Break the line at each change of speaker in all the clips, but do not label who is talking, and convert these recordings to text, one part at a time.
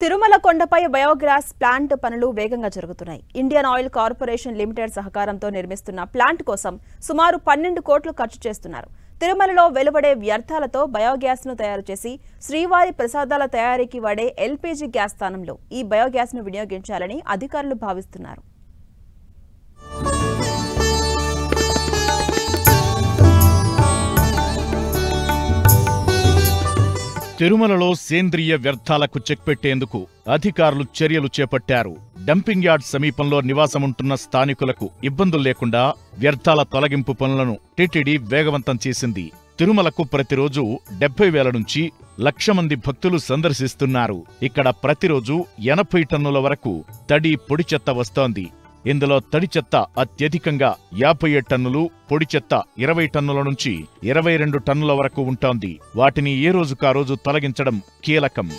తిరుమల కొండపై biogas plant పనులు వేగంగా జరుగుతున్నాయి. ఇండియన్ ఆయిల్ కార్పొరేషన్ లిమిటెడ్ సహకారంతో నిర్మిస్తున్న ప్లాంట్ కోసం సుమారు 12 కోట్లు ఖర్చు చేస్తున్నారు. తిరుమలలో వెలువడే వ్యర్థాలతో బయోగ్యాస్ ను తయారు చేసి శ్రీవారి ప్రసాదాల తయారీకి వాడే ఎల్పీజీ గ్యాస్ స్థానంలో ఈ బయోగ్యాస్ ను వినియోగించాలని అధికారులు భావిస్తున్నారు.
తిరుమలలో సేంద్రియ వ్యర్థాలకు చెక్ పెట్టేందుకు అధికారులు చర్యలు చేపట్టారు. డంపింగ్ యార్డ్ సమీపంలో నివాసముంటున్న స్థానికులకు ఇబ్బందులు లేకుండా వ్యర్థాల తొలగింపు పనులను టీటీడీ వేగవంతం చేసింది. తిరుమలకు ప్రతిరోజు 70,000 నుంచి 1,00,000 మంది భక్తులు సందర్శిస్తున్నారు. ఇక్కడ ప్రతిరోజు 80 టన్నుల వరకు తడి పొడి చెత్త వస్తోంది. ఇందులో తడి చెత్త అత్యధికంగా 57 టన్నులు, పొడి చెత్త 20 టన్నుల నుంచి 22 టన్నుల వరకు ఉంటోంది. వాటిని ఏ రోజుకా రోజు తొలగించడం కీలకం.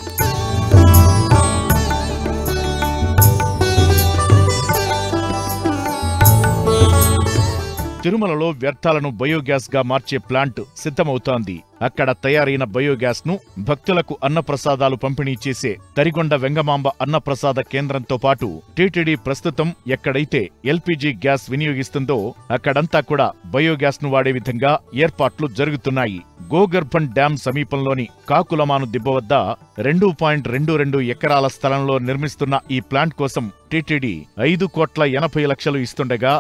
తిరుమలలో వ్యర్థాలను బయోగ్యాస్ గా మార్చే ప్లాంట్ సిద్ధమవుతోంది. అక్కడ తయారైన బయోగ్యాస్ ను భక్తులకు అన్నప్రసాదాలు పంపిణీ చేసే తరిగొండ వెంగమాంబ అన్నప్రసాద కేంద్రంతో పాటు టీటీడీ ప్రస్తుతం ఎక్కడైతే ఎల్పీజీ గ్యాస్ వినియోగిస్తుందో అక్కడంతా కూడా బయోగ్యాస్ ను వాడే విధంగా ఏర్పాట్లు జరుగుతున్నాయి. గోగర్భం డ్యాం సమీపంలోని కాకులమాను దిబ్బ వద్ద 2.22 ఎకరాల స్థలంలో నిర్మిస్తున్న ఈ ప్లాంట్ కోసం టీటీడీ 5,80,00,000 ఇస్తుండగా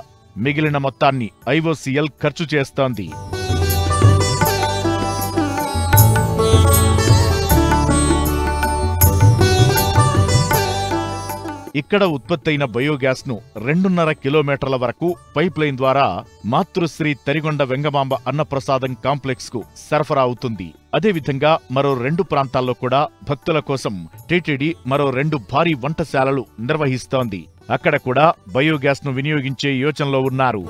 మిగిలిన మొత్తాన్ని ఐఓసీఎల్ ఖర్చు చేస్తోంది. ఇక్కడ ఉత్పత్తైన బయోగ్యాస్ ను 2.5 కిలోమీటర్ల వరకు పైప్ లైన్ ద్వారా మాతృశ్రీ తరిగొండ వెంగమాంబ అన్నప్రసాదం కాంప్లెక్స్ కు సరఫరా అవుతుంది. అదేవిధంగా మరో 2 ప్రాంతాల్లో కూడా భక్తుల కోసం టీటీడీ మరో 2 భారీ వంటశాలలు నిర్వహిస్తోంది. అక్కడ కూడా బయోగ్యాస్ ను వినియోగించే యోచనలో ఉన్నారు.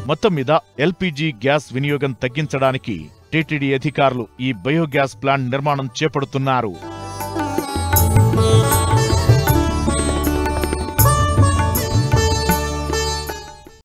మొత్తం మీద ఎల్పీజీ గ్యాస్ వినియోగం తగ్గించడానికి టీటీడీ అధికారులు ఈ బయోగ్యాస్ ప్లాంట్ నిర్మాణం చేపడుతున్నారు.